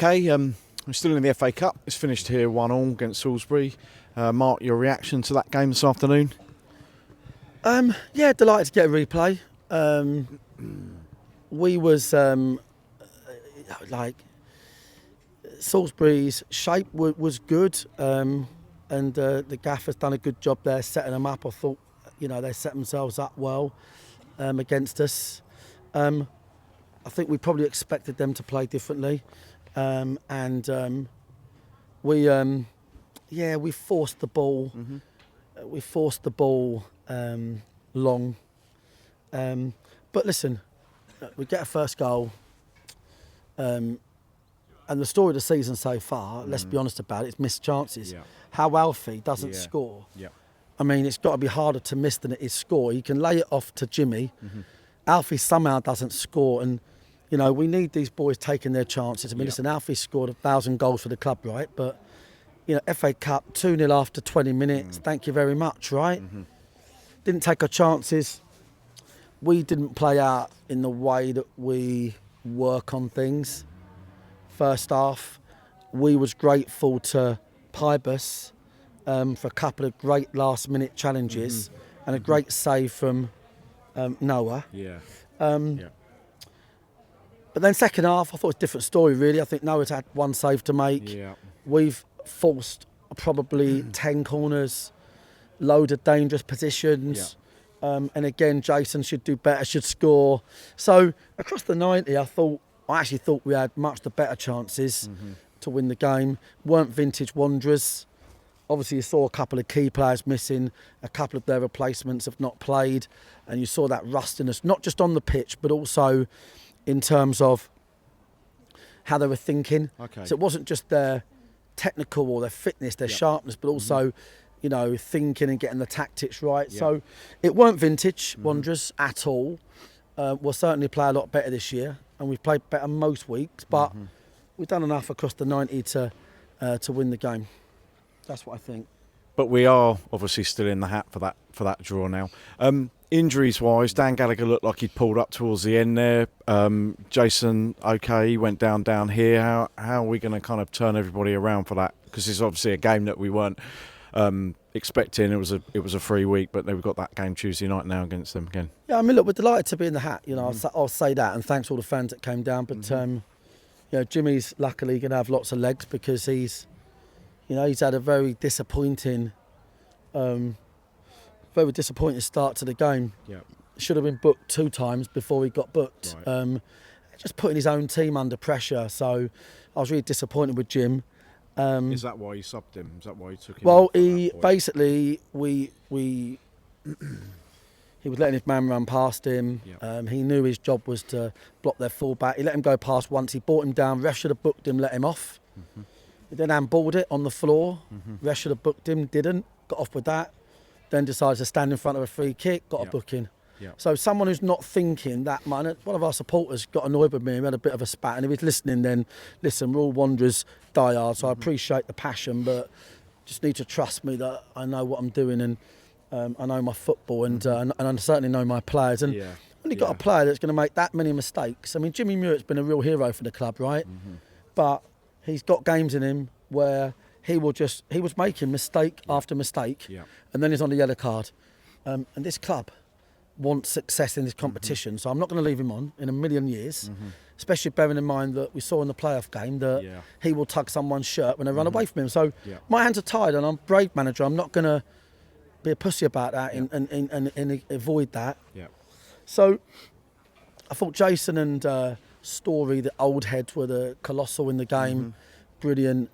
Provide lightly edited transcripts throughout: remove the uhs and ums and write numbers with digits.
Okay, we're still in the FA Cup. It's finished here 1-1 against Salisbury. Mark, your reaction to that game this afternoon? Yeah, delighted to get a replay. We was like Salisbury's shape was good, and the gaffer's done a good job there setting them up. I thought, they set themselves up well against us. I think we probably expected them to play differently, and we forced the ball. We forced the ball long, but listen, we get a first goal, and the story of the season so far, let's be honest about it, it's missed chances. Yeah. How Alfie doesn't score. Yeah. I mean, it's got to be harder to miss than it is score. You can lay it off to Jimmy. Alfie somehow doesn't score, and we need these boys taking their chances. I mean, listen, Alfie scored 1,000 goals for the club, right? But FA Cup 2-0 after 20 minutes. Thank you very much, right? Didn't take our chances. We didn't play out in the way that we work on things. First half, we was grateful to Pybus for a couple of great last-minute challenges and a great save from Noah. But then second half, I thought it was a different story, really. I think Noah's had one save to make. We've forced probably 10 corners, load of dangerous positions. And again, Jason should do better, should score. So across the 90, I actually thought we had much the better chances to win the game. Weren't vintage Wanderers. Obviously, you saw a couple of key players missing. A couple of their replacements have not played. And you saw that rustiness, not just on the pitch, but also in terms of how they were thinking. So it wasn't just their technical or their fitness, their sharpness, but also, thinking and getting the tactics right. So it weren't vintage Wanderers at all. We'll certainly play a lot better this year, and we've played better most weeks, but we've done enough across the 90 to win the game. That's what I think. But we are obviously still in the hat for that draw now. Injuries wise, Dan Gallagher looked like he'd pulled up towards the end there. Jason, he went down here. How are we going to kind of turn everybody around for that? Because it's obviously a game that we weren't expecting. It was a free week, but we've got that game Tuesday night now against them again. Yeah, I mean, look, we're delighted to be in the hat. I'll say that, and thanks to all the fans that came down. But Jimmy's luckily going to have lots of legs because he's had a very disappointing start to the game. Should have been booked 2 times before he got booked. Just putting his own team under pressure. So I was really disappointed with Jim. Is that why you subbed him? Is that why you took him? Well, he basically we he was letting his man run past him. He knew his job was to block their fullback. He let him go past once. He brought him down. Ref should have booked him, let him off. He then handballed it on the floor. Ref should have booked him, didn't. Got off with that. Then decides to stand in front of a free kick, got a booking. So someone who's not thinking that much. One of our supporters got annoyed with me. We had a bit of a spat, and if he's listening, then listen, we're all Wanderers diehard, so I appreciate the passion, but just need to trust me that I know what I'm doing, and I know my football, and I certainly know my players. And when you've got a player that's going to make that many mistakes, I mean, Jimmy Muir's been a real hero for the club, right? But he's got games in him where he was making mistake after mistake, and then he's on the yellow card. And this club wants success in this competition, so I'm not going to leave him on in a million years, especially bearing in mind that we saw in the playoff game that he will tug someone's shirt when they run away from him. So my hands are tied, and I'm a brave manager. I'm not going to be a pussy about that and avoid that. So I thought Jason and Story, the old heads, were the colossal in the game. Brilliant.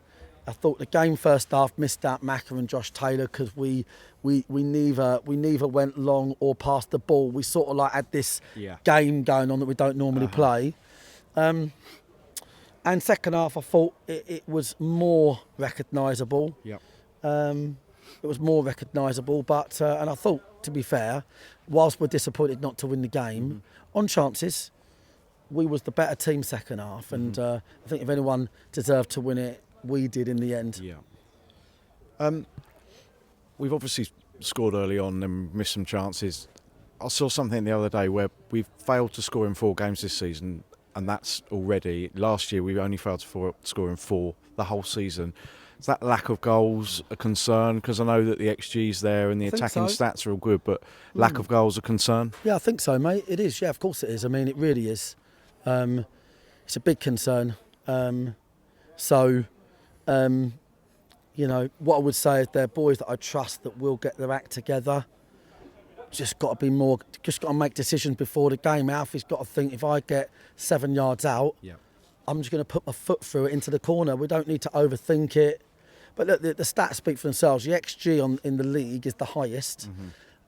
I thought the game first half missed out Macca and Josh Taylor because we neither went long or passed the ball. We sort of like had this game going on that we don't normally play. And second half, I thought it was more recognisable. It was more recognisable, but and I thought, to be fair, whilst we're disappointed not to win the game, on chances, we was the better team second half, and I think if anyone deserved to win it, we did in the end. We've obviously scored early on and missed some chances. I saw something the other day where we've failed to score in 4 games this season. and that's already. Last year we only failed to score in 4 the whole season. Is that lack of goals a concern? Because I know that the XG's there and the attacking stats are all good, but lack of goals a concern? Yeah, I think so, mate. It is. Yeah, of course it is. I mean, it really is. It's a big concern. You know, what I would say is they're boys that I trust that will get their act together. Just got to make decisions before the game. Alfie's got to think, if I get 7 yards out, I'm just going to put my foot through it into the corner. We don't need to overthink it. But look, the stats speak for themselves. The XG in the league is the highest,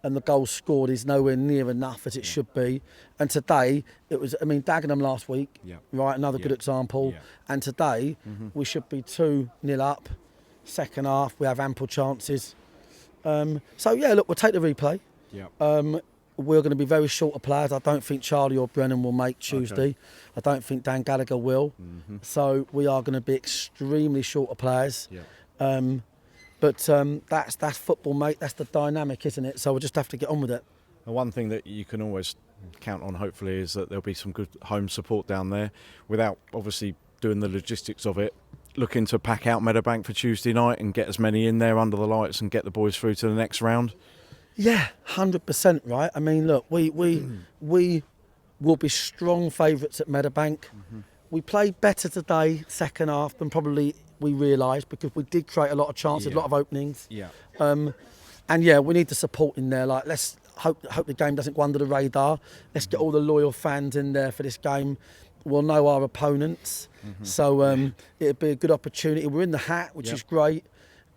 and the goals scored is nowhere near enough as it should be. And today, it was, I mean, Dagenham last week, right, another good example. And today, we should be 2-0 up. Second half, we have ample chances. So, yeah, look, we'll take the replay. We're going to be very short of players. I don't think Charlie or Brennan will make Tuesday. Okay. I don't think Dan Gallagher will. So we are going to be extremely short of players. But that's football, mate. That's the dynamic, isn't it? So we'll just have to get on with it. The one thing that you can always count on, hopefully, is that there'll be some good home support down there, without obviously doing the logistics of it. Looking to pack out Meadowbank for Tuesday night and get as many in there under the lights and get the boys through to the next round. Yeah, 100%, right? I mean, look, we will be strong favourites at Meadowbank. We played better today, second half, than probably we realised, because we did create a lot of chances, a lot of openings. And yeah, we need the support in there. Like, let's hope the game doesn't go under the radar. Let's get all the loyal fans in there for this game. We'll know our opponents, so it'll be a good opportunity. We're in the hat, which is great,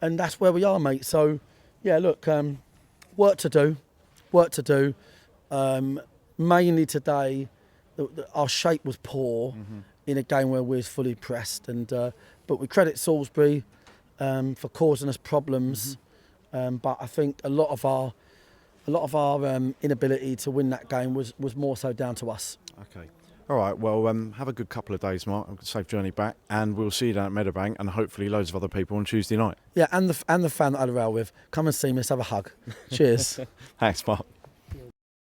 and that's where we are, mate. So, yeah, look, work to do. Mainly today, our shape was poor in a game where we was fully pressed, and but we credit Salisbury for causing us problems. But I think a lot of our inability to win that game was more so down to us. Okay. All right, well, have a good couple of days, Mark. Safe journey back, and we'll see you down at Meadowbank, and hopefully loads of other people on Tuesday night. Yeah, and the fan that I had a row with, come and see me, let's have a hug. Cheers. Thanks, Mark.